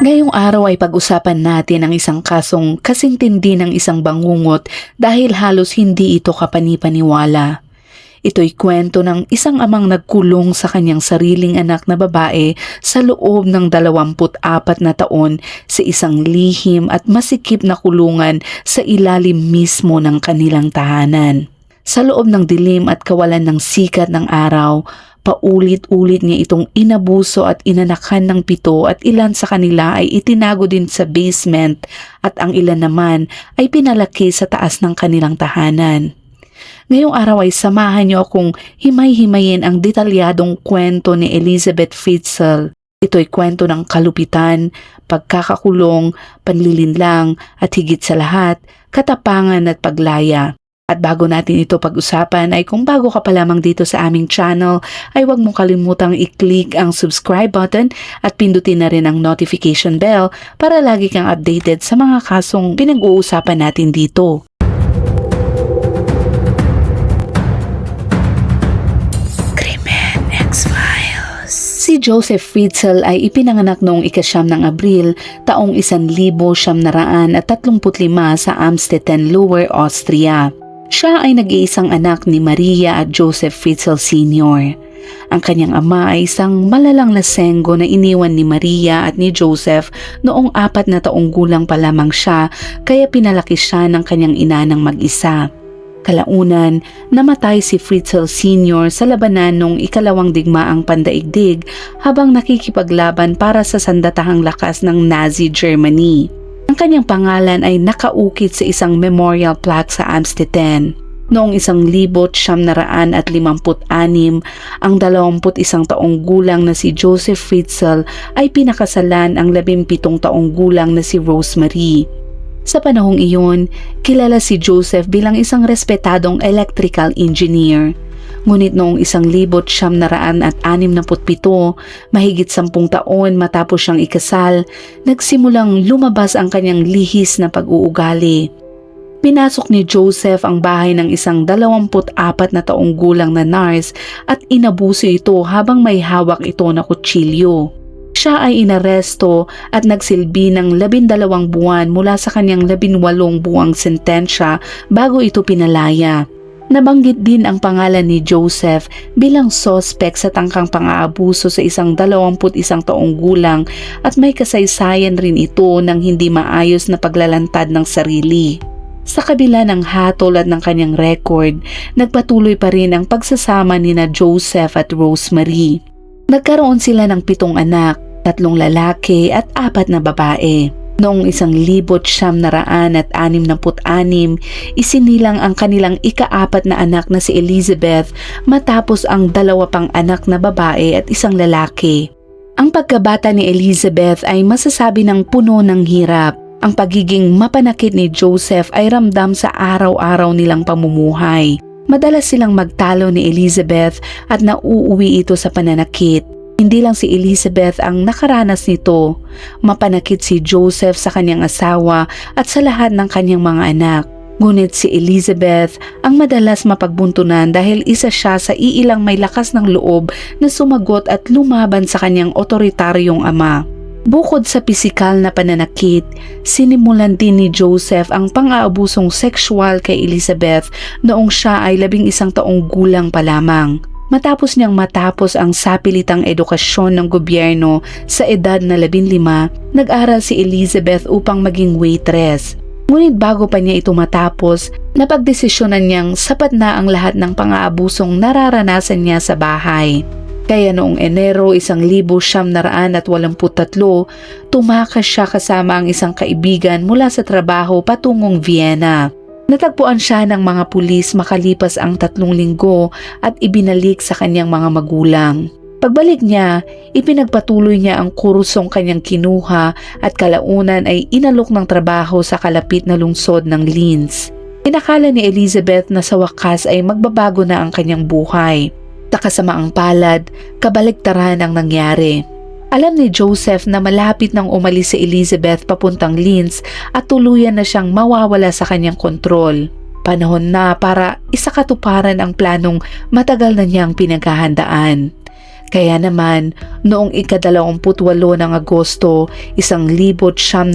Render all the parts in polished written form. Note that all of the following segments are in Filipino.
Ngayong araw ay pag-usapan natin ang isang kasong kasing tindi ng isang bangungot dahil halos hindi ito kapani-paniwala. Ito'y kwento ng isang amang nagkulong sa kanyang sariling anak na babae sa loob ng 24 na taon sa isang lihim at masikip na kulungan sa ilalim mismo ng kanilang tahanan. Sa loob ng dilim at kawalan ng sikat ng araw, paulit-ulit niya itong inabuso at inanakan ng 7 at ilan sa kanila ay itinago din sa basement at ang ilan naman ay pinalaki sa taas ng kanilang tahanan. Ngayong araw ay samahan niyo akong himay-himayin ang detalyadong kwento ni Elizabeth Fritzl. Ito'y kwento ng kalupitan, pagkakakulong, panlilinlang at higit sa lahat, katapangan at paglaya. At bago natin ito pag-usapan ay kung bago ka pa lamang dito sa aming channel ay huwag mong kalimutang i-click ang subscribe button at pindutin na rin ang notification bell para lagi kang updated sa mga kasong pinag-uusapan natin dito. Krimen X-Files. Si Joseph Fritzl ay ipinanganak noong 9 ng Abril taong 1935 sa Amstetten, Lower Austria. Siya ay nag-iisang anak ni Maria at Joseph Fritzl Sr. Ang kanyang ama ay isang malalang lasenggo na iniwan ni Maria at ni Joseph noong 4 na taong gulang pa lamang siya kaya pinalaki siya ng kanyang ina ng mag-isa. Kalaunan, namatay si Fritzl Sr. sa labanan noong ikalawang digmaang pandaigdig habang nakikipaglaban para sa sandatahang lakas ng Nazi Germany. Ang kanyang pangalan ay nakaukit sa isang memorial plaque sa Amstetten. Noong 1956, ang 21 taong gulang na si Joseph Fritzl ay pinakasalan ang 17 taong gulang na si Rosemary. Sa panahong iyon, kilala si Joseph bilang isang respetadong electrical engineer. Ngunit noong 1967, mahigit 10 taon matapos siyang ikasal, nagsimulang lumabas ang kanyang lihis na pag-uugali. Pinasok ni Joseph ang bahay ng isang 24 na taong gulang na nurse at inabuso ito habang may hawak ito na kutsilyo. Siya ay inaresto at nagsilbi ng 12 buwan mula sa kanyang 18 buwang sentensya bago ito pinalaya. Nabanggit din ang pangalan ni Joseph bilang suspect sa tangkang pang-aabuso sa isang 21 taong gulang at may kasaysayan rin ito ng hindi maayos na paglalantad ng sarili. Sa kabila ng hatol at ng kanyang record, nagpatuloy pa rin ang pagsasama nina Joseph at Rosemary. Nagkaroon sila ng 7 anak, 3 lalaki at 4 na babae. Noong 1966, isinilang ang kanilang ika-4 na anak na si Elizabeth matapos ang 2 pang anak na babae at 1 lalaki. Ang pagkabata ni Elizabeth ay masasabi ng puno ng hirap. Ang pagiging mapanakit ni Joseph ay ramdam sa araw-araw nilang pamumuhay. Madalas silang magtalo ni Elizabeth at nauuwi ito sa pananakit. Hindi lang si Elizabeth ang nakaranas nito. Mapanakit si Joseph sa kanyang asawa at sa lahat ng kanyang mga anak. Ngunit si Elizabeth ang madalas mapagbuntunan dahil isa siya sa iilang may lakas ng loob na sumagot at lumaban sa kanyang otoritaryong ama. Bukod sa pisikal na pananakit, sinimulan din ni Joseph ang pang-aabusong sexual kay Elizabeth noong siya ay 11 taong gulang pa lamang. Matapos niyang matapos ang sapilitang edukasyon ng gobyerno sa edad na 15, nag-aral si Elizabeth upang maging waitress. Ngunit bago pa niya ito matapos, napagdesisyonan niyang sapat na ang lahat ng pang-aabusong nararanasan niya sa bahay. Kaya noong Enero 1983, tumakas siya kasama ang isang kaibigan mula sa trabaho patungong Vienna. Natagpuan siya ng mga pulis makalipas ang 3 linggo at ibinalik sa kanyang mga magulang. Pagbalik niya, ipinagpatuloy niya ang kursong kanyang kinuha at kalaunan ay inalok ng trabaho sa kalapit na lungsod ng Linz. Inakala ni Elizabeth na sa wakas ay magbabago na ang kanyang buhay. Sa kasamaang palad, kabaligtaran ang nangyari. Alam ni Joseph na malapit nang umalis si Elizabeth papuntang Linz at tuluyan na siyang mawawala sa kanyang kontrol. Panahon na para isakatuparan ang planong matagal na niyang pinaghahandaan. Kaya naman, noong ika-28 ng Agosto, 1984,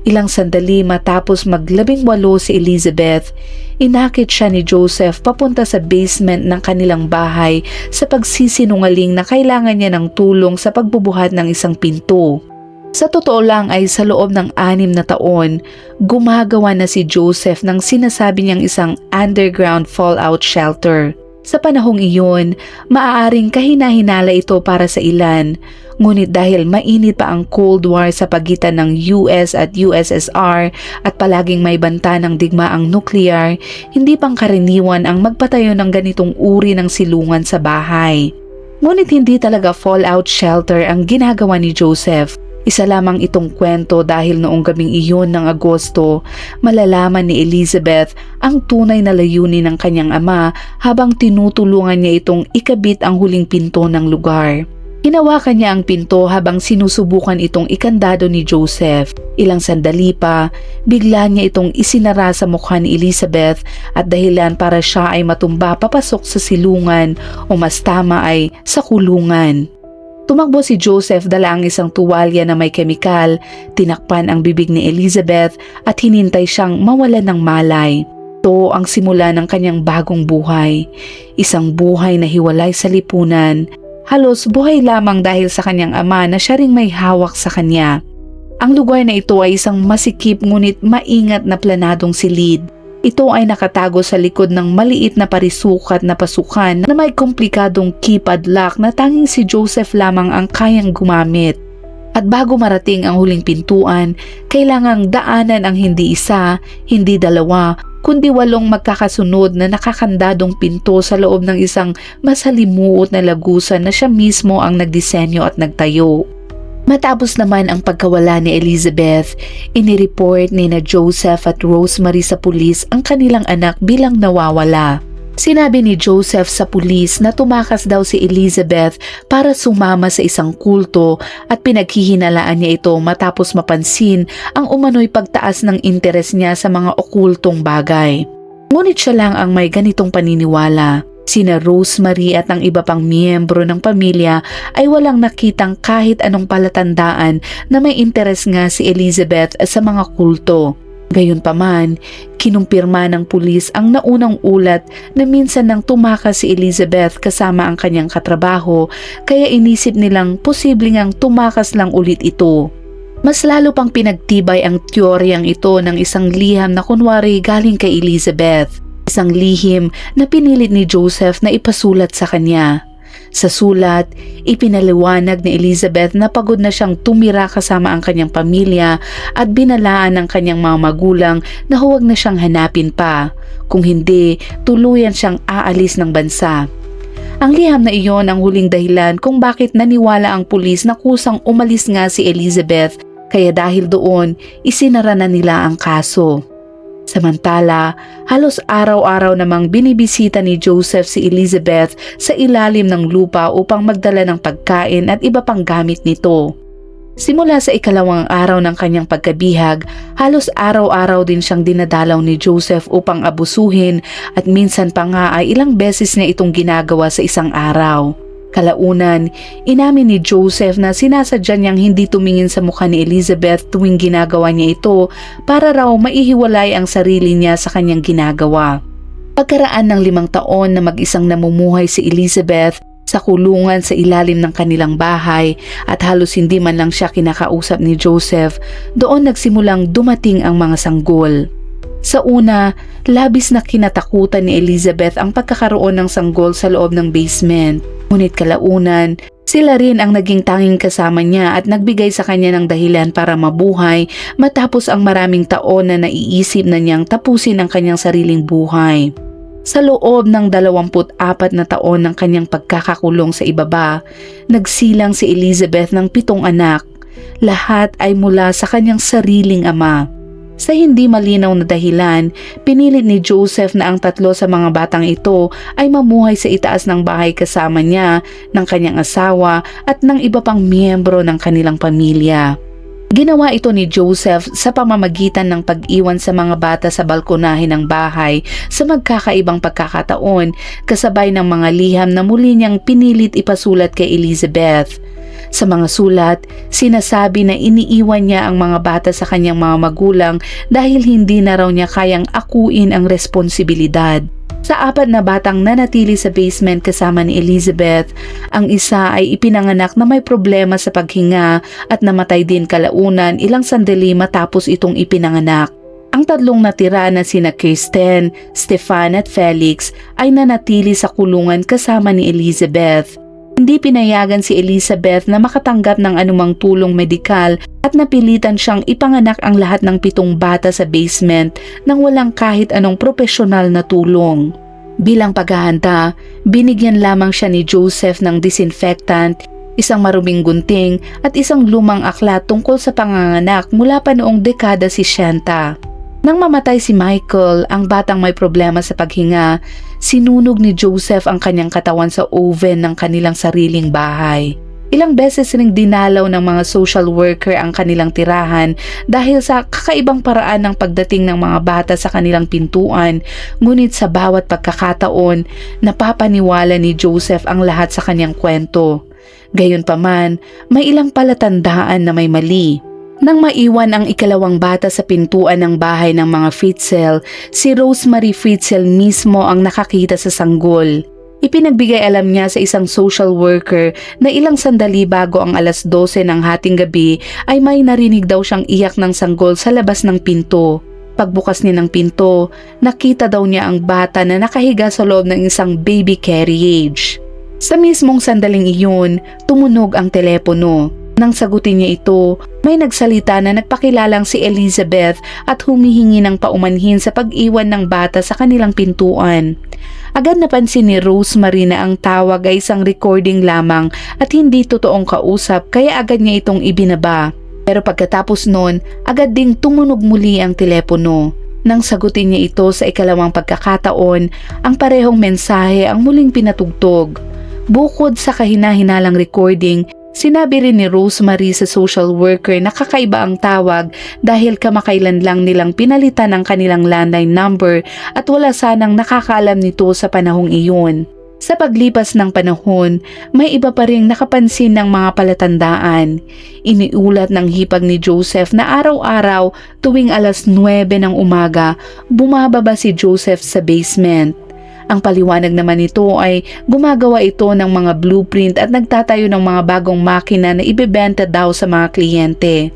ilang sandali matapos mag-18 si Elizabeth, inakit siya ni Joseph papunta sa basement ng kanilang bahay sa pagsisinungaling na kailangan niya ng tulong sa pagbubuhat ng isang pinto. Sa totoo lang ay sa loob ng 6 na taon, gumagawa na si Joseph ng sinasabi niyang isang underground fallout shelter. Sa panahong iyon, maaaring kahina-hinala ito para sa ilan, ngunit dahil mainit pa ang Cold War sa pagitan ng US at USSR at palaging may banta ng digmaang nuklear, hindi pangkaraniwan ang magpatayo ng ganitong uri ng silungan sa bahay. Ngunit hindi talaga fallout shelter ang ginagawa ni Joseph. Isa lamang itong kwento dahil noong gabing iyon ng Agosto, malalaman ni Elizabeth ang tunay na layunin ng kanyang ama habang tinutulungan niya itong ikabit ang huling pinto ng lugar. Hinawakan niya ang pinto habang sinusubukan itong ikandado ni Joseph. Ilang sandali pa, bigla niya itong isinara sa mukha ni Elizabeth at dahilan para siya ay matumba papasok sa silungan o mas tama ay sa kulungan. Tumakbo si Joseph dala ang isang tuwalya na may kemikal, tinakpan ang bibig ni Elizabeth at hinintay siyang mawalan ng malay. Ito ang simula ng kanyang bagong buhay. Isang buhay na hiwalay sa lipunan. Halos buhay lamang dahil sa kanyang ama na siya ring may hawak sa kanya. Ang lugar na ito ay isang masikip ngunit maingat na planadong silid. Ito ay nakatago sa likod ng maliit na parisukat na pasukan na may komplikadong keypad lock na tanging si Joseph lamang ang kayang gumamit. At bago marating ang huling pintuan, kailangang daanan ang hindi isa, hindi dalawa, kundi 8 magkakasunod na nakakandadong pinto sa loob ng isang masalimuot na lagusan na siya mismo ang nagdisenyo at nagtayo. Matapos naman ang pagkawala ni Elizabeth, inireport ni na Joseph at Rosemary sa pulis ang kanilang anak bilang nawawala. Sinabi ni Joseph sa pulis na tumakas daw si Elizabeth para sumama sa isang kulto at pinaghihinalaan niya ito matapos mapansin ang umano'y pagtaas ng interes niya sa mga okultong bagay. Ngunit siya lang ang may ganitong paniniwala. Sina Rosemary at ang iba pang miyembro ng pamilya ay walang nakitang kahit anong palatandaan na may interes nga si Elizabeth sa mga kulto. Gayunpaman, kinumpirma ng pulis ang naunang ulat na minsan nang tumakas si Elizabeth kasama ang kanyang katrabaho, kaya inisip nilang posibleng ang tumakas lang ulit ito. Mas lalo pang pinagtibay ang teoryang ito ng isang liham na kunwari galing kay Elizabeth. Isang lihim na pinilit ni Joseph na ipasulat sa kanya. Sa sulat, ipinaliwanag ni Elizabeth na pagod na siyang tumira kasama ang kanyang pamilya at binalaan ng kanyang mga magulang na huwag na siyang hanapin pa. Kung hindi, tuluyan siyang aalis ng bansa. Ang liham na iyon ang huling dahilan kung bakit naniwala ang pulis na kusang umalis nga si Elizabeth, kaya dahil doon, isinara na nila ang kaso. Samantala, halos araw-araw namang binibisita ni Joseph si Elizabeth sa ilalim ng lupa upang magdala ng pagkain at iba pang gamit nito. Simula sa 2nd araw ng kanyang pagkabihag, halos araw-araw din siyang dinadalaw ni Joseph upang abusuhin at minsan pa nga ay ilang beses niya itong ginagawa sa isang araw. Kalaunan, inamin ni Joseph na sinasadya niyang hindi tumingin sa mukha ni Elizabeth tuwing ginagawa niya ito para raw maihiwalay ang sarili niya sa kanyang ginagawa. Pagkaraan ng 5 taon na mag-isang namumuhay si Elizabeth sa kulungan sa ilalim ng kanilang bahay at halos hindi man lang siya kinakausap ni Joseph, doon nagsimulang dumating ang mga sanggol. Sa una, labis na kinatakutan ni Elizabeth ang pagkakaroon ng sanggol sa loob ng basement. Ngunit kalaunan, sila rin ang naging tanging kasama niya at nagbigay sa kanya ng dahilan para mabuhay matapos ang maraming taon na naiisip na niyang tapusin ang kanyang sariling buhay. Sa loob ng 24 na taon ng kanyang pagkakakulong sa ibaba, nagsilang si Elizabeth ng 7 anak. Lahat ay mula sa kanyang sariling ama. Sa hindi malinaw na dahilan, pinilit ni Joseph na ang 3 sa mga batang ito ay mamuhay sa itaas ng bahay kasama niya, ng kanyang asawa at ng iba pang miyembro ng kanilang pamilya. Ginawa ito ni Joseph sa pamamagitan ng pag-iwan sa mga bata sa balkonahe ng bahay sa magkakaibang pagkakataon, kasabay ng mga liham na muli niyang pinilit ipasulat kay Elizabeth. Sa mga sulat, sinasabi na iniiwan niya ang mga bata sa kanyang mga magulang dahil hindi na raw niya kayang akuin ang responsibilidad. Sa 4 na batang nanatili sa basement kasama ni Elizabeth, ang isa ay ipinanganak na may problema sa paghinga at namatay din kalaunan ilang sandali matapos itong ipinanganak. Ang 3 natira na sina Kirsten, Stefan at Felix ay nanatili sa kulungan kasama ni Elizabeth. Hindi pinayagan si Elizabeth na makatanggap ng anumang tulong medikal at napilitan siyang ipanganak ang lahat ng 7 bata sa basement nang walang kahit anong profesional na tulong. Bilang paghahanda, binigyan lamang siya ni Joseph ng disinfectant, isang maruming gunting at isang lumang aklat tungkol sa panganganak mula pa noong dekada 60. Nang mamatay si Michael, ang batang may problema sa paghinga, sinunog ni Joseph ang kanyang katawan sa oven ng kanilang sariling bahay. Ilang beses ring dinalaw ng mga social worker ang kanilang tirahan dahil sa kakaibang paraan ng pagdating ng mga bata sa kanilang pintuan, ngunit sa bawat pagkakataon, napapaniwala ni Joseph ang lahat sa kanyang kwento. Gayunpaman, may ilang palatandaan na may mali. Nang maiwan ang 2 bata sa pintuan ng bahay ng mga Fritzl, si Rosemary Fritzl mismo ang nakakita sa sanggol. Ipinagbigay alam niya sa isang social worker na ilang sandali bago ang 12:00 ng hating gabi ay may narinig daw siyang iyak ng sanggol sa labas ng pinto. Pagbukas niya ng pinto, nakita daw niya ang bata na nakahiga sa loob ng isang baby carriage. Sa mismong sandaling iyon, tumunog ang telepono. Nang sagutin niya ito, may nagsalita na nagpakilalang si Elizabeth at humihingi ng paumanhin sa pag-iwan ng bata sa kanilang pintuan. Agad napansin ni Rosemary na ang tawag ay isang recording lamang at hindi totoong kausap, kaya agad niya itong ibinaba. Pero pagkatapos nun, agad ding tumunog muli ang telepono. Nang sagutin niya ito sa 2 pagkakataon, ang parehong mensahe ang muling pinatugtog. Bukod sa kahina-hinalang recording, sinabi rin ni Rosemary sa social worker na kakaiba ang tawag dahil kamakailan lang nilang pinalitan ang kanilang landline number at wala sanang nakakaalam nito sa panahong iyon. Sa paglipas ng panahon, may iba pa ring nakapansin ng mga palatandaan. Iniulat ng hipag ni Joseph na araw-araw tuwing 9:00 ng umaga, bumababa si Joseph sa basement. Ang paliwanag naman nito ay gumagawa ito ng mga blueprint at nagtatayo ng mga bagong makina na ibebenta daw sa mga kliyente.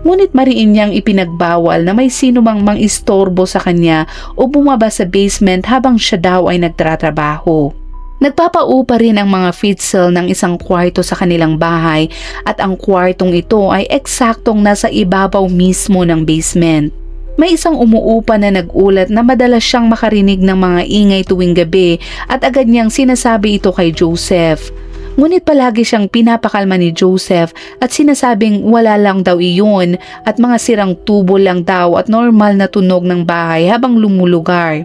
Ngunit mariin niyang ipinagbawal na may sino mang mang-istorbo sa kanya o bumaba sa basement habang siya daw ay nagtatrabaho. Nagpapaupa rin ang mga Fritzl ng isang kwarto sa kanilang bahay at ang kwartong ito ay eksaktong nasa ibabaw mismo ng basement. May isang umuupa na nag-ulat na madalas siyang makarinig ng mga ingay tuwing gabi at agad niyang sinasabi ito kay Joseph. Ngunit palagi siyang pinapakalma ni Joseph at sinasabing wala lang daw iyon at mga sirang tubo lang daw at normal na tunog ng bahay habang lumulugar.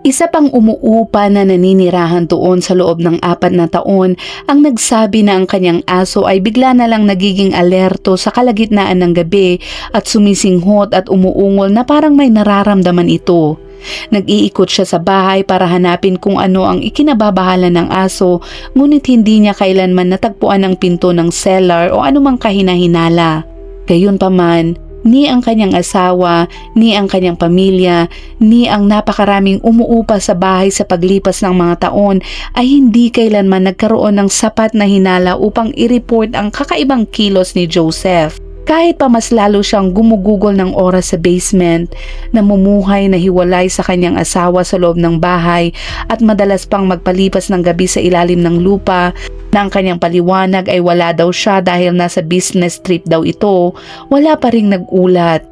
Isa pang umuupa na naninirahan doon sa loob ng 4 na taon ang nagsabi na ang kanyang aso ay bigla na lang nagiging alerto sa kalagitnaan ng gabi at sumisinghot at umuungol na parang may nararamdaman ito. Nag-iikot siya sa bahay para hanapin kung ano ang ikinababahala ng aso, ngunit hindi niya kailanman natagpuan ang pinto ng cellar o anumang kahina-hinala. Gayunpaman, ni ang kanyang asawa, ni ang kanyang pamilya, ni ang napakaraming umuupa sa bahay sa paglipas ng mga taon ay hindi kailanman nagkaroon ng sapat na hinala upang i-report ang kakaibang kilos ni Joseph. Kahit pa mas lalo siyang gumugugol ng oras sa basement, namumuhay na hiwalay sa kanyang asawa sa loob ng bahay at madalas pang magpalipas ng gabi sa ilalim ng lupa, na ang kanyang paliwanag ay wala daw siya dahil nasa business trip daw ito, wala pa ring nag-ulat.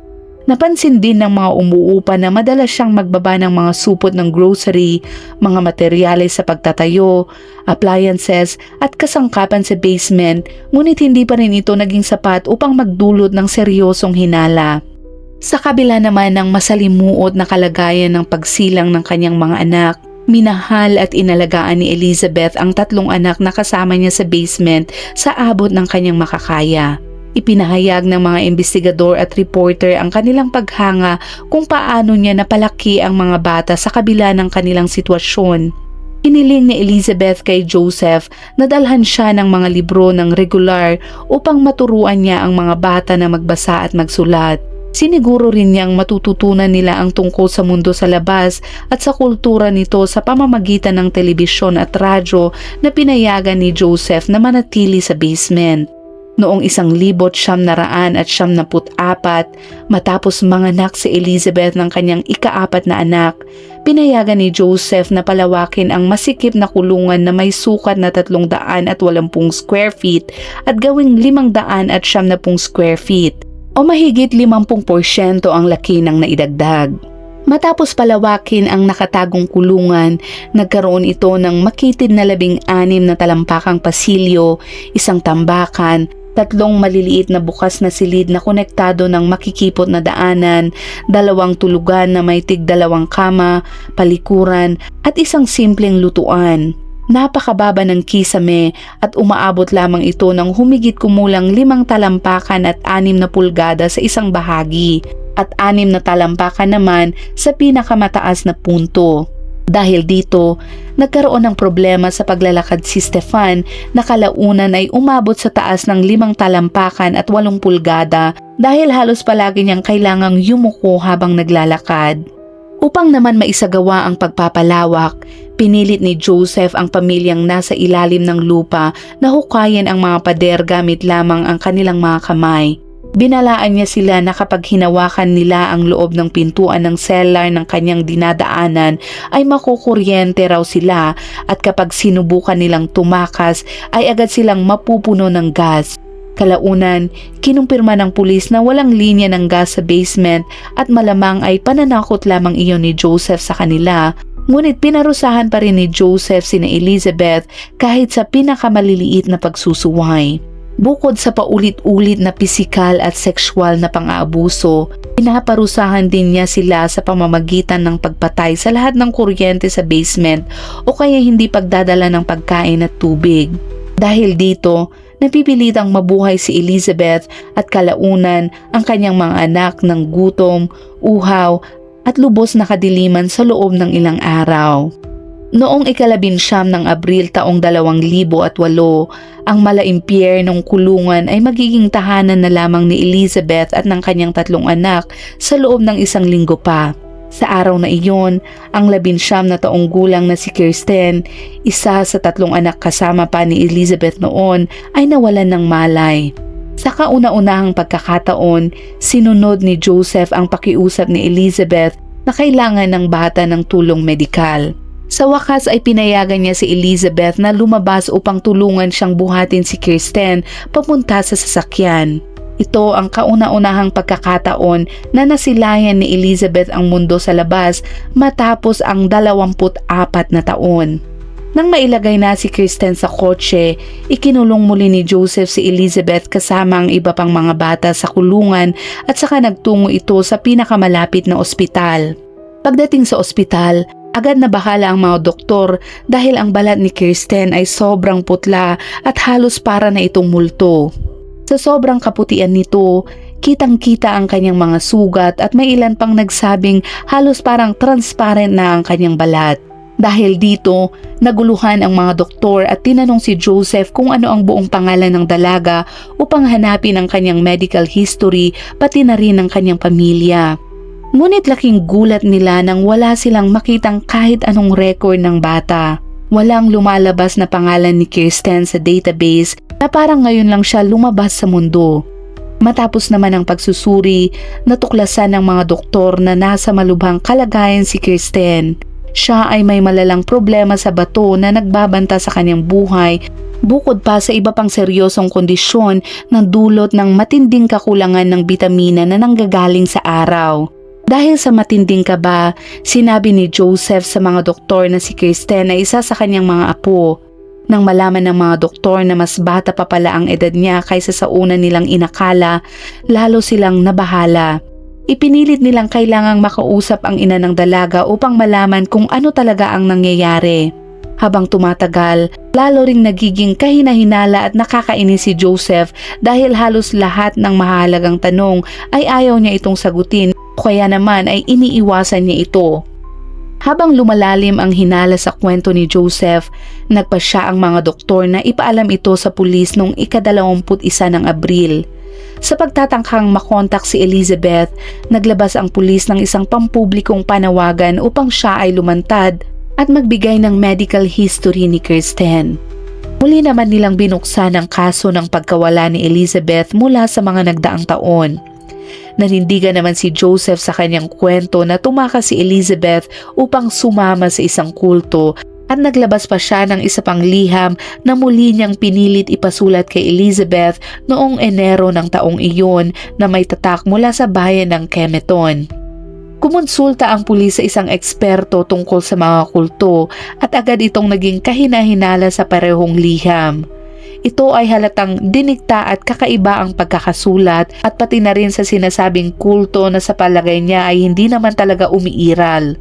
Napansin din ng mga umuupa na madalas siyang magbaba ng mga supot ng grocery, mga materyales sa pagtatayo, appliances at kasangkapan sa basement, ngunit hindi pa rin ito naging sapat upang magdulot ng seryosong hinala. Sa kabila naman ng masalimuot na kalagayan ng pagsilang ng kanyang mga anak, minahal at inalagaan ni Elizabeth ang 3 anak na kasama niya sa basement sa abot ng kanyang makakaya. Ipinahayag ng mga investigador at reporter ang kanilang paghanga kung paano niya napalaki ang mga bata sa kabila ng kanilang sitwasyon. Hiniling ni Elizabeth kay Joseph na dalhan siya ng mga libro ng regular upang maturuan niya ang mga bata na magbasa at magsulat. Siniguro rin niyang matututunan nila ang tungkol sa mundo sa labas at sa kultura nito sa pamamagitan ng telebisyon at radyo na pinayagan ni Joseph na manatili sa basement. Noong 1974, matapos manganak si Elizabeth ng kanyang ika-4 na anak, pinayagan ni Joseph na palawakin ang masikip na kulungan na may sukat na 380 square feet at gawing 570 square feet o mahigit 50% ang laki ng naidagdag. Matapos palawakin ang nakatagong kulungan, nagkaroon ito ng makitid na 16 na talampakang pasilyo, isang tambakan, 3 maliliit na bukas na silid na konektado ng makikipot na daanan, 2 tulugan na may tig-2 kama, palikuran at isang simpleng lutuan. Napakababa ng kisame at umaabot lamang ito ng humigit kumulang 5 talampakan at 6 na pulgada sa isang bahagi at 6 na talampakan naman sa pinakamataas na punto. Dahil dito, nagkaroon ng problema sa paglalakad si Stefan na kalaunan ay umabot sa taas ng 5 talampakan at 8 pulgada dahil halos palagi niyang kailangang yumuko habang naglalakad. Upang naman maisagawa ang pagpapalawak, pinilit ni Joseph ang pamilyang nasa ilalim ng lupa na hukayin ang mga pader gamit lamang ang kanilang mga kamay. Binalaan niya sila na kapag hinawakan nila ang loob ng pintuan ng cellar ng kanyang dinadaanan ay makukuryente raw sila at kapag sinubukan nilang tumakas ay agad silang mapupuno ng gas. Kalaunan, kinumpirma ng pulis na walang linya ng gas sa basement at malamang ay pananakot lamang iyon ni Joseph sa kanila. Ngunit pinarusahan pa rin ni Joseph sina Elizabeth kahit sa pinakamaliliit na pagsusuway. Bukod sa paulit-ulit na pisikal at sexual na pang-aabuso, pinaparusahan din niya sila sa pamamagitan ng pagpatay sa lahat ng kuryente sa basement o kaya hindi pagdadala ng pagkain at tubig. Dahil dito, napipilitang mabuhay si Elizabeth at kalaunan ang kanyang mga anak ng gutom, uhaw at lubos na kadiliman sa loob ng ilang araw. Noong 19 ng Abril taong 2008, ang malaimpyernong kulungan ay magiging tahanan na lamang ni Elizabeth at ng kanyang 3 anak sa loob ng 1 linggo pa. Sa araw na iyon, ang 19 na taong gulang na si Kirsten, isa sa 3 anak kasama pa ni Elizabeth noon, ay nawalan ng malay. Sa kauna-unahang pagkakataon, sinunod ni Joseph ang pakiusap ni Elizabeth na kailangan ng bata ng tulong medikal. Sa wakas ay pinayagan niya si Elizabeth na lumabas upang tulungan siyang buhatin si Kirsten papunta sa sasakyan. Ito ang kauna-unahang pagkakataon na nasilayan ni Elizabeth ang mundo sa labas matapos ang 24 na taon. Nang mailagay na si Kirsten sa kotse, ikinulong muli ni Joseph si Elizabeth kasama ang iba pang mga bata sa kulungan at saka nagtungo ito sa pinakamalapit na ospital. Pagdating sa ospital, agad na bahala ang mga doktor dahil ang balat ni Kirsten ay sobrang putla at halos para na itong multo. Sa sobrang kaputian nito, kitang-kita ang kanyang mga sugat at may ilan pang nagsabing halos parang transparent na ang kanyang balat. Dahil dito, naguluhan ang mga doktor at tinanong si Joseph kung ano ang buong pangalan ng dalaga upang hanapin ang kanyang medical history pati na rin ang kanyang pamilya. Ngunit laking gulat nila nang wala silang makitang kahit anong record ng bata. Walang lumalabas na pangalan ni Kirsten sa database na parang ngayon lang siya lumabas sa mundo. Matapos naman ang pagsusuri, natuklasan ng mga doktor na nasa malubhang kalagayan si Kirsten. Siya ay may malalang problema sa bato na nagbabanta sa kanyang buhay, bukod pa sa iba pang seryosong kondisyon na dulot ng matinding kakulangan ng bitamina na nanggagaling sa araw. Dahil sa matinding kaba, sinabi ni Joseph sa mga doktor na si Kirsten ay isa sa kanyang mga apo. Nang malaman ng mga doktor na mas bata pa pala ang edad niya kaysa sa una nilang inakala, lalo silang nabahala. Ipinilit nilang kailangang makausap ang ina ng dalaga upang malaman kung ano talaga ang nangyayari. Habang tumatagal, lalo ring nagiging kahina-hinala at nakakainis si Joseph dahil halos lahat ng mahalagang tanong ay ayaw niya itong sagutin o kaya naman ay iniiwasan niya ito. Habang lumalalim ang hinala sa kwento ni Joseph, nagpasya ang mga doktor na ipaalam ito sa pulis noong ika-21 ng Abril. Sa pagtatangkang makontak si Elizabeth, naglabas ang pulis ng isang pampublikong panawagan upang siya ay lumantad at magbigay ng medical history ni Kirsten. Muli naman nilang binuksan ang kaso ng pagkawala ni Elizabeth mula sa mga nagdaang taon. Nanindigan naman si Joseph sa kanyang kwento na tumakas si Elizabeth upang sumama sa isang kulto at naglabas pa siya ng isa pang liham na muli niyang pinilit ipasulat kay Elizabeth noong Enero ng taong iyon na may tatak mula sa bayan ng Kemeton. Kumonsulta ang pulis sa isang eksperto tungkol sa mga kulto at agad itong naging kahina-hinala sa parehong liham. Ito ay halatang dinikta at kakaiba ang pagkakasulat at pati na rin sa sinasabing kulto na sa palagay niya ay hindi naman talaga umiiral.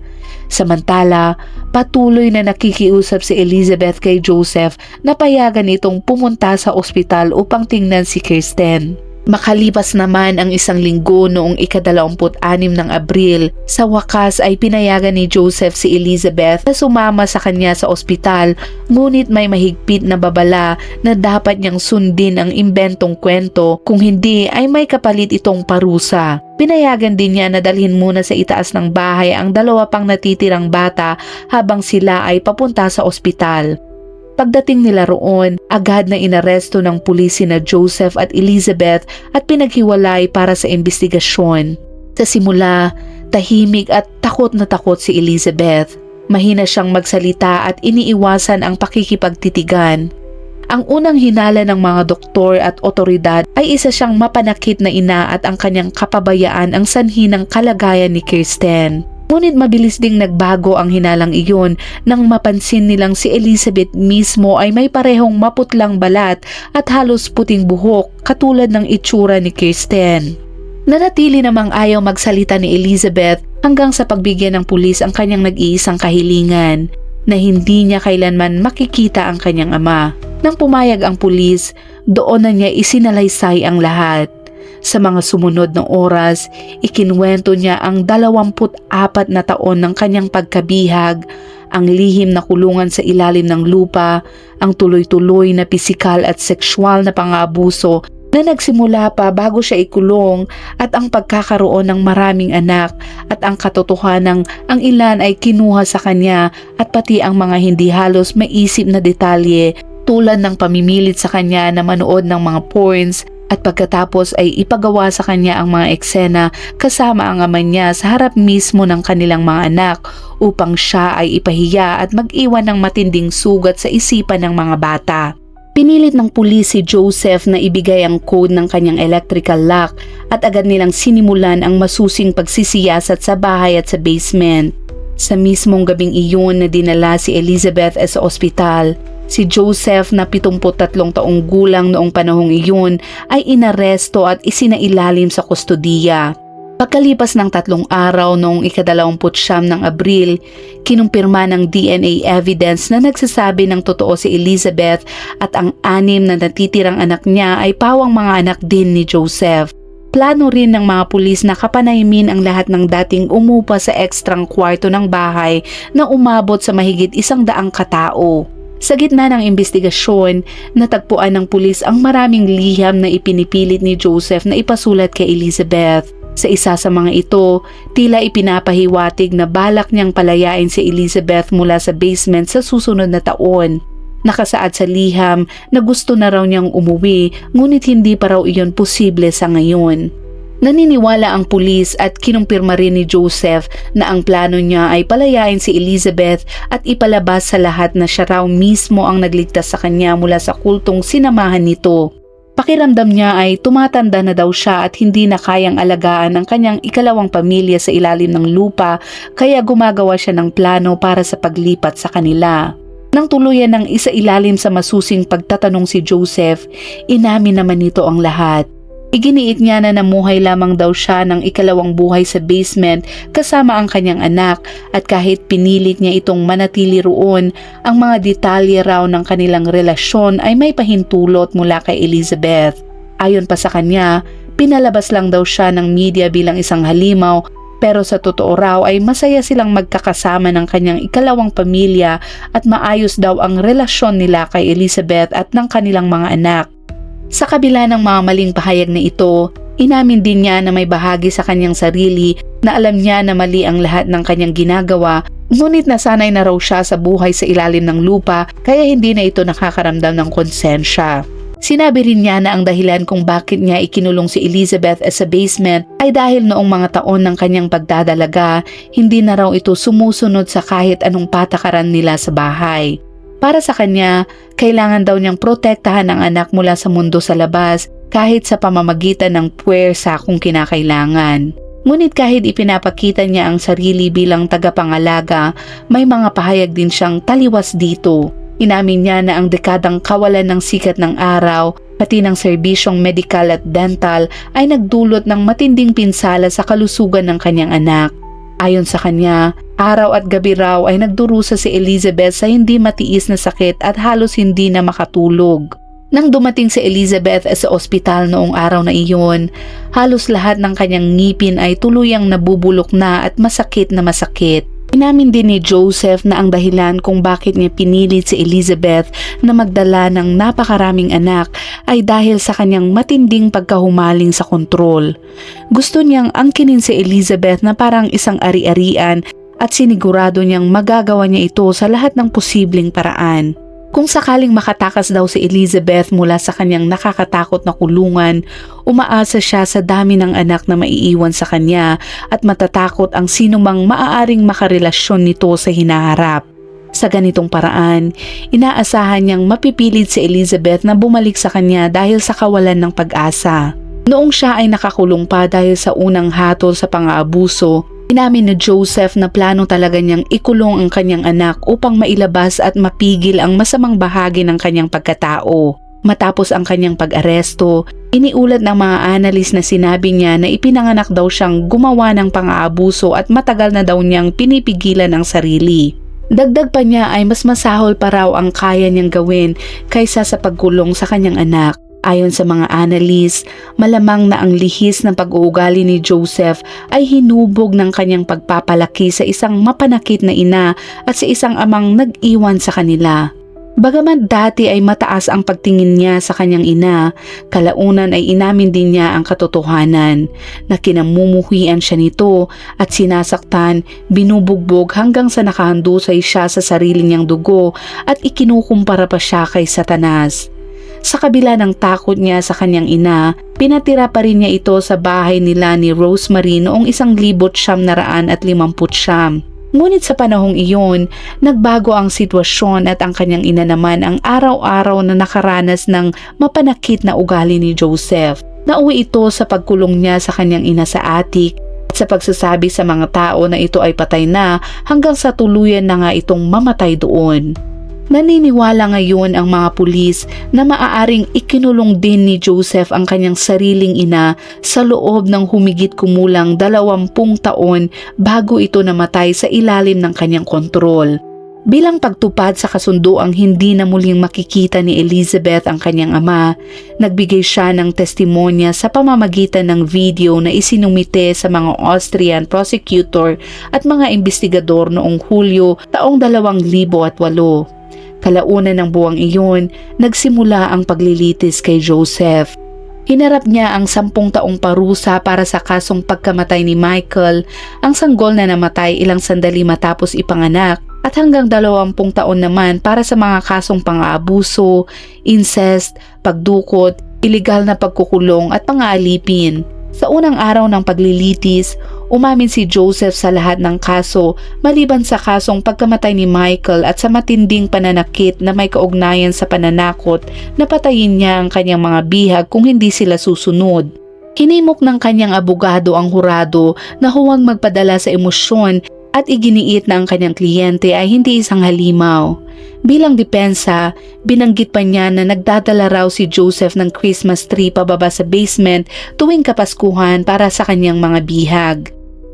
Samantala, patuloy na nakikiusap si Elizabeth kay Joseph na payagan itong pumunta sa ospital upang tingnan si Kirsten. Makalipas naman ang isang linggo noong ika-26 ng Abril, sa wakas ay pinayagan ni Joseph si Elizabeth na sumama sa kanya sa ospital, ngunit may mahigpit na babala na dapat niyang sundin ang imbentong kwento, kung hindi ay may kapalit itong parusa. Pinayagan din niya na dalhin muna sa itaas ng bahay ang 2 pang natitirang bata habang sila ay papunta sa ospital. Pagdating nila roon, agad na inaresto ng pulis sina Joseph at Elizabeth at pinaghiwalay para sa investigasyon. Sa simula, tahimik at takot na takot si Elizabeth. Mahina siyang magsalita at iniiwasan ang pakikipagtitigan. Ang unang hinala ng mga doktor at otoridad ay isa siyang mapanakit na ina at ang kanyang kapabayaan ang sanhi ng kalagayan ni Kirsten. Ngunit mabilis ding nagbago ang hinalang iyon nang mapansin nilang si Elizabeth mismo ay may parehong maputlang balat at halos puting buhok katulad ng itsura ni Kirsten. Nanatili namang ayaw magsalita ni Elizabeth hanggang sa pagbigyan ng pulis ang kanyang nag-iisang kahilingan na hindi niya kailanman makikita ang kanyang ama. Nang pumayag ang pulis, doon na niya isinalaysay ang lahat. Sa mga sumunod na oras, ikinwento niya ang 24 na taon ng kanyang pagkabihag, ang lihim na kulungan sa ilalim ng lupa, ang tuloy-tuloy na pisikal at sexual na pang-aabuso na nagsimula pa bago siya ikulong, at ang pagkakaroon ng maraming anak at ang katotohanang ang ilan ay kinuha sa kanya at pati ang mga hindi halos maisip na detalye tulad ng pamimilit sa kanya na manood ng mga porns at pagkatapos ay ipagawa sa kanya ang mga eksena kasama ang ama niya sa harap mismo ng kanilang mga anak upang siya ay ipahiya at mag-iwan ng matinding sugat sa isipan ng mga bata. Pinilit ng pulis si Joseph na ibigay ang code ng kanyang electrical lock at agad nilang sinimulan ang masusing pagsisiyasat sa bahay at sa basement. Sa mismong gabing iyon na dinala si Elizabeth sa ospital, si Joseph na 73 taong gulang noong panahong iyon ay inaresto at isinailalim sa kustodiya. Pagkalipas ng 3 araw noong ika-29 ng Abril, kinumpirma ng DNA evidence na nagsasabi ng totoo si Elizabeth at ang 6 na natitirang anak niya ay pawang mga anak din ni Joseph. Plano rin ng mga pulis na kapanahimin ang lahat ng dating umupa sa ekstrang kwarto ng bahay na umabot sa mahigit 100 katao. Sa gitna ng investigasyon, natagpuan ng pulis ang maraming liham na ipinipilit ni Joseph na ipasulat kay Elizabeth. Sa isa sa mga ito, tila ipinapahiwatig na balak niyang palayain si Elizabeth mula sa basement sa susunod na taon. Nakasaad sa liham na gusto na raw niyang umuwi, ngunit hindi pa raw iyon posible sa ngayon. Naniniwala ang pulis at kinumpirma rin ni Joseph na ang plano niya ay palayain si Elizabeth at ipalabas sa lahat na siya raw mismo ang nagligtas sa kanya mula sa kultong sinamahan nito. Pakiramdam niya ay tumatanda na daw siya at hindi na kayang alagaan ang kanyang ikalawang pamilya sa ilalim ng lupa, kaya gumagawa siya ng plano para sa paglipat sa kanila. Nang tuluyan ng isailalim sa masusing pagtatanong si Joseph, inamin naman nito ang lahat. Iginiit niya na namuhay lamang daw siya ng ikalawang buhay sa basement kasama ang kanyang anak at kahit pinilit niya itong manatili roon, ang mga detalye raw ng kanilang relasyon ay may pahintulot mula kay Elizabeth. Ayon pa sa kanya, pinalabas lang daw siya ng media bilang isang halimaw pero sa totoo raw ay masaya silang magkakasama ng kanyang ikalawang pamilya at maayos daw ang relasyon nila kay Elizabeth at ng kanilang mga anak. Sa kabila ng mga maling pahayag na ito, inamin din niya na may bahagi sa kanyang sarili na alam niya na mali ang lahat ng kanyang ginagawa, ngunit nasanay na raw siya sa buhay sa ilalim ng lupa kaya hindi na ito nakakaramdam ng konsensya. Sinabi rin niya na ang dahilan kung bakit niya ikinulong si Elizabeth sa basement ay dahil noong mga taon ng kanyang pagdadalaga, hindi na raw ito sumusunod sa kahit anong patakaran nila sa bahay. Para sa kanya, kailangan daw niyang protektahan ang anak mula sa mundo sa labas kahit sa pamamagitan ng puwersa kung kinakailangan. Ngunit kahit ipinapakita niya ang sarili bilang tagapangalaga, may mga pahayag din siyang taliwas dito. Inamin niya na ang dekadang kawalan ng sikat ng araw, pati ng serbisyong medikal at dental ay nagdulot ng matinding pinsala sa kalusugan ng kanyang anak. Ayon sa kanya, araw at gabi raw ay nagdurusa si Elizabeth sa hindi matiis na sakit at halos hindi na makatulog. Nang dumating si Elizabeth sa ospital noong araw na iyon, halos lahat ng kanyang ngipin ay tuluyang nabubulok na at masakit na masakit. Inamin din ni Joseph na ang dahilan kung bakit niya pinilit si Elizabeth na magdala ng napakaraming anak ay dahil sa kanyang matinding pagkahumaling sa kontrol. Gusto niyang angkinin si Elizabeth na parang isang ari-arian at sinigurado niyang magagawa niya ito sa lahat ng posibleng paraan. Kung sakaling makatakas daw si Elizabeth mula sa kanyang nakakatakot na kulungan, umaasa siya sa dami ng anak na maiiwan sa kanya at matatakot ang sinumang maaaring makarelasyon nito sa hinaharap. Sa ganitong paraan, inaasahan niyang mapipilit si Elizabeth na bumalik sa kanya dahil sa kawalan ng pag-asa. Noong siya ay nakakulong pa dahil sa unang hatol sa pang-aabuso, inamin ni Joseph na plano talaga niyang ikulong ang kanyang anak upang mailabas at mapigil ang masamang bahagi ng kanyang pagkatao. Matapos ang kanyang pag-aresto, iniulat ng mga analis na sinabi niya na ipinanganak daw siyang gumawa ng pang-aabuso at matagal na daw niyang pinipigilan ang sarili. Dagdag pa niya ay mas masahol pa raw ang kaya niyang gawin kaysa sa pagkulong sa kanyang anak. Ayon sa mga analis, malamang na ang lihis ng pag-uugali ni Joseph ay hinubog ng kanyang pagpapalaki sa isang mapanakit na ina at sa isang amang nag-iwan sa kanila. Bagaman dati ay mataas ang pagtingin niya sa kanyang ina, kalaunan ay inamin din niya ang katotohanan na kinamumuhian siya nito at sinasaktan, binubugbog hanggang sa nakahandusay siya sa sarili niyang dugo at ikinukumpara pa siya kay Satanas. Sa kabila ng takot niya sa kanyang ina, pinatira pa rin niya ito sa bahay nila ni Rosemary noong 1959. Ngunit sa panahong iyon, nagbago ang sitwasyon at ang kanyang ina naman ang araw-araw na nakaranas ng mapanakit na ugali ni Joseph. Nauwi ito sa pagkulong niya sa kanyang ina sa attic at sa pagsasabi sa mga tao na ito ay patay na hanggang sa tuluyan na nga itong mamatay doon. Naniniwala ngayon ang mga pulis na maaaring ikinulong din ni Joseph ang kanyang sariling ina sa loob ng humigit kumulang 20 taon bago ito namatay sa ilalim ng kanyang kontrol. Bilang pagtupad sa kasunduang hindi na muling makikita ni Elizabeth ang kanyang ama, nagbigay siya ng testimonya sa pamamagitan ng video na isinumite sa mga Austrian prosecutor at mga investigador noong Hulyo taong 2008. Kalaunan ng buwang iyon, nagsimula ang paglilitis kay Joseph. Hinarap niya ang 10 taong parusa para sa kasong pagkamatay ni Michael, ang sanggol na namatay ilang sandali matapos ipanganak, at hanggang 20 taon naman para sa mga kasong pang-aabuso, incest, pagdukot, iligal na pagkukulong at pang-aalipin. Sa unang araw ng paglilitis, umamin si Joseph sa lahat ng kaso maliban sa kasong pagkamatay ni Michael at sa matinding pananakit na may kaugnayan sa pananakot na patayin niya ang kanyang mga bihag kung hindi sila susunod. Hinimok ng kanyang abogado ang hurado na huwag magpadala sa emosyon at iginiit na ang kanyang kliyente ay hindi isang halimaw. Bilang depensa, binanggit pa niya na nagdadala raw si Joseph ng Christmas tree pababa sa basement tuwing Kapaskuhan para sa kanyang mga bihag.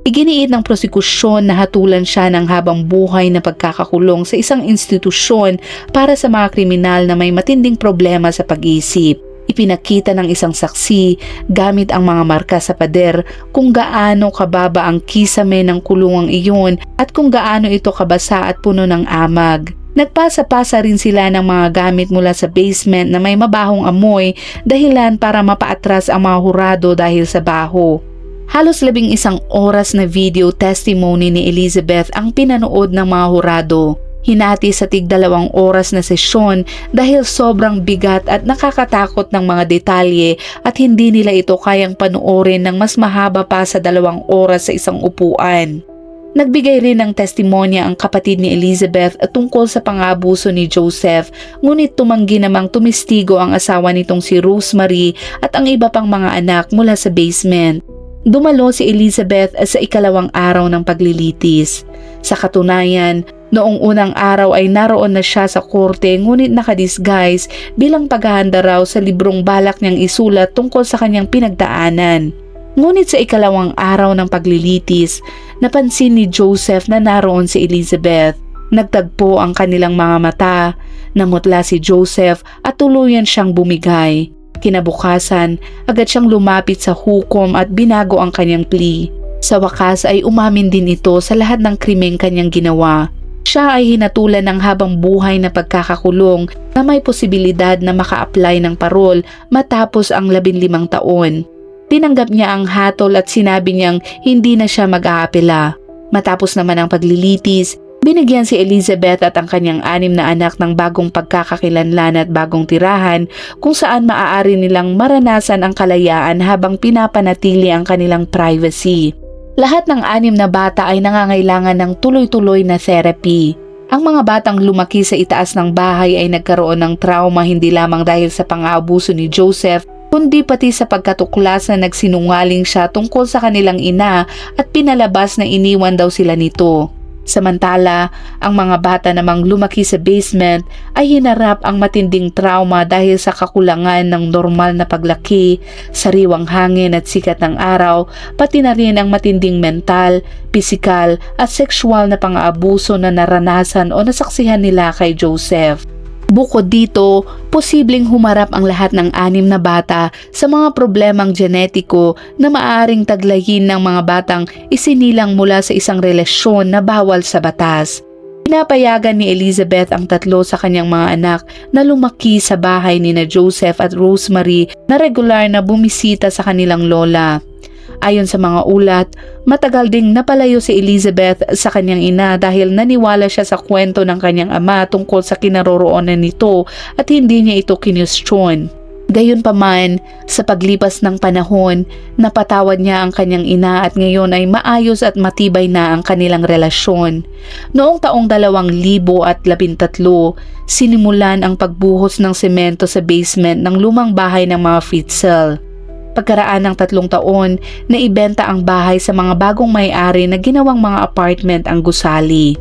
Iginiit ng prosekusyon na hatulan siya ng habang buhay na pagkakakulong sa isang institusyon para sa mga kriminal na may matinding problema sa pag-iisip. Ipinakita ng isang saksi gamit ang mga marka sa pader kung gaano kababa ang kisame ng kulungang iyon at kung gaano ito kabasa at puno ng amag. Nagpasa-pasa rin sila ng mga gamit mula sa basement na may mabahong amoy, dahilan para mapaatras ang mga hurado dahil sa baho. Halos 11 oras na video testimony ni Elizabeth ang pinanood ng mga hurado. Hinati sa tig-2 oras na sesyon dahil sobrang bigat at nakakatakot ng mga detalye at hindi nila ito kayang panoorin ng mas mahaba pa sa 2 oras sa isang upuan. Nagbigay rin ng testimonya ang kapatid ni Elizabeth tungkol sa pang-aabuso ni Joseph, ngunit tumanggi namang tumistigo ang asawa nitong si Rosemary at ang iba pang mga anak mula sa basement. Dumalo si Elizabeth sa ikalawang araw ng paglilitis. Sa katunayan, noong unang araw ay naroon na siya sa korte ngunit nakadisguise bilang paghahanda raw sa librong balak niyang isulat tungkol sa kanyang pinagdaanan. Ngunit sa ikalawang araw ng paglilitis, napansin ni Joseph na naroon si Elizabeth. Nagtagpo ang kanilang mga mata, namutla si Joseph at tuluyan siyang bumigay. Kinabukasan, agad siyang lumapit sa hukom at binago ang kanyang plea. Sa wakas ay umamin din ito sa lahat ng krimeng kanyang ginawa. Siya ay hinatulan ng habang buhay na pagkakakulong na may posibilidad na maka-apply ng parol matapos ang 15 taon. Tinanggap niya ang hatol at sinabi niyang hindi na siya mag-aapela. Matapos naman ang paglilitis, binigyan si Elizabeth at ang kanyang 6 na anak ng bagong pagkakakilanlan at bagong tirahan kung saan maaari nilang maranasan ang kalayaan habang pinapanatili ang kanilang privacy. Lahat ng 6 na bata ay nangangailangan ng tuloy-tuloy na therapy. Ang mga batang lumaki sa itaas ng bahay ay nagkaroon ng trauma hindi lamang dahil sa pang-aabuso ni Joseph, kundi pati sa pagkatuklas na nagsinungaling siya tungkol sa kanilang ina at pinalabas na iniwan daw sila nito. Samantala, ang mga bata namang lumaki sa basement ay hinarap ang matinding trauma dahil sa kakulangan ng normal na paglaki, sariwang hangin at sikat ng araw, pati na rin ang matinding mental, pisikal at sexual na pang-aabuso na naranasan o nasaksihan nila kay Joseph. Bukod dito, posibleng humarap ang lahat ng 6 na bata sa mga problemang genetiko na maaaring taglayin ng mga batang isinilang mula sa isang relasyon na bawal sa batas. Pinapayagan ni Elizabeth ang 3 sa kanyang mga anak na lumaki sa bahay ni na Joseph at Rosemary na regular na bumisita sa kanilang lola. Ayon sa mga ulat, matagal ding napalayo si Elizabeth sa kanyang ina dahil naniwala siya sa kwento ng kanyang ama tungkol sa kinaroroonan nito at hindi niya ito kinwestiyon. Gayunpaman, sa paglipas ng panahon, napatawad niya ang kanyang ina at ngayon ay maayos at matibay na ang kanilang relasyon. Noong taong 2013, sinimulan ang pagbuhos ng semento sa basement ng lumang bahay ng mga Fritzl. Pagkaraan ng 3 taon, naibenta ang bahay sa mga bagong may-ari na ginawang mga apartment ang gusali.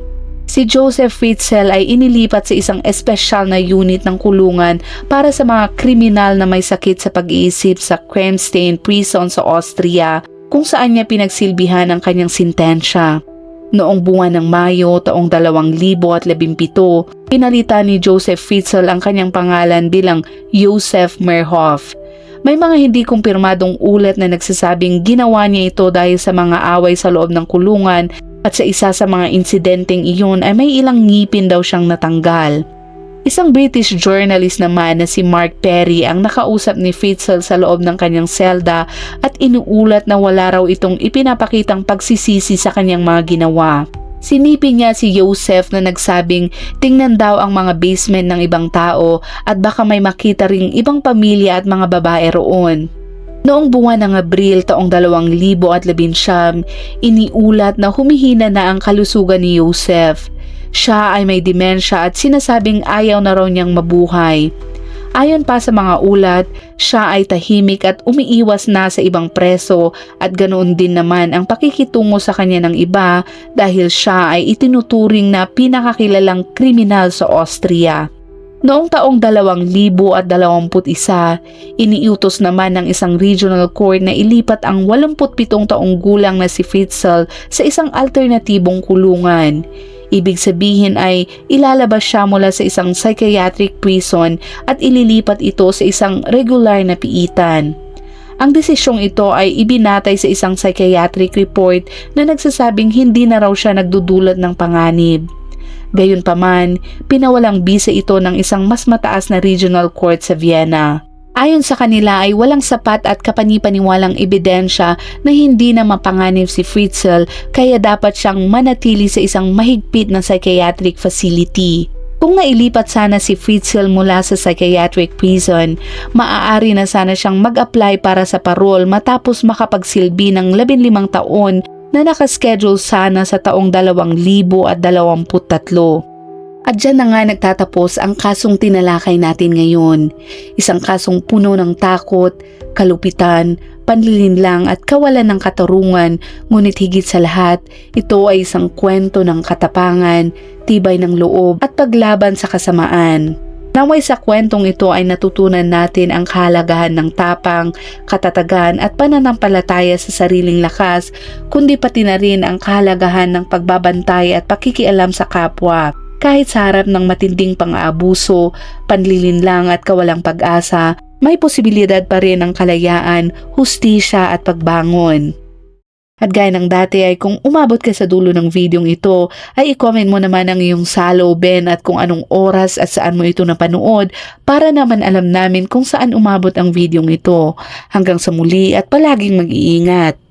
Si Joseph Fritzl ay inilipat sa isang espesyal na unit ng kulungan para sa mga kriminal na may sakit sa pag-iisip sa Kremstein Prison sa Austria, kung saan niya pinagsilbihan ang kanyang sintensya. Noong buwan ng Mayo taong 2017, pinalitan ni Joseph Fritzl ang kanyang pangalan bilang Josef Merhoff. May mga hindi kumpirmadong ulat na nagsasabing ginawa niya ito dahil sa mga away sa loob ng kulungan at sa isa sa mga insidenteng iyon ay may ilang ngipin daw siyang natanggal. Isang British journalist naman na si Mark Perry ang nakausap ni Fritzl sa loob ng kanyang selda at inuulat na wala raw itong ipinapakitang pagsisisi sa kanyang mga ginawa. Sinipi niya si Joseph na nagsabing tingnan daw ang mga basement ng ibang tao at baka may makita ring ibang pamilya at mga babae roon. Noong buwan ng Abril taong 2019, iniulat na humihina na ang kalusugan ni Joseph. Siya ay may demensya at sinasabing ayaw na raw niyang mabuhay. Ayon pa sa mga ulat, siya ay tahimik at umiiwas na sa ibang preso at ganoon din naman ang pakikitungo sa kanya ng iba dahil siya ay itinuturing na pinakakilalang kriminal sa Austria. Noong taong 2021, iniutos naman ng isang regional court na ilipat ang 87 taong gulang na si Fritzl sa isang alternatibong kulungan. Ibig sabihin ay ilalabas siya mula sa isang psychiatric prison at ililipat ito sa isang regular na piitan. Ang desisyong ito ay ibinatay sa isang psychiatric report na nagsasabing hindi na raw siya nagdudulot ng panganib. Gayunpaman, pinawalang bisa ito ng isang mas mataas na regional court sa Vienna. Ayon sa kanila ay walang sapat at kapanipaniwalang ebidensya na hindi na mapanganib si Fritzl kaya dapat siyang manatili sa isang mahigpit na psychiatric facility. Kung nailipat sana si Fritzl mula sa psychiatric prison, maaari na sana siyang mag-apply para sa parole matapos makapagsilbi ng 15 taon na nakaschedule sana sa taong 2023. At dyan na nga nagtatapos ang kasong tinalakay natin ngayon. Isang kasong puno ng takot, kalupitan, panlilinlang at kawalan ng katarungan, ngunit higit sa lahat, ito ay isang kwento ng katapangan, tibay ng loob at paglaban sa kasamaan. Naway sa kwentong ito ay natutunan natin ang kahalagahan ng tapang, katatagan at pananampalataya sa sariling lakas, kundi pati na rin ang kahalagahan ng pagbabantay at pakikialam sa kapwa. Kahit sa harap ng matinding pang-aabuso, panlilinlang at kawalang pag-asa, may posibilidad pa rin ng kalayaan, hustisya at pagbangon. At gaya ng dati ay kung umabot ka sa dulo ng videong ito, ay i-comment mo naman ang iyong saloobin at kung anong oras at saan mo ito napanood para naman alam namin kung saan umabot ang videong ito. Hanggang sa muli at palaging mag-iingat.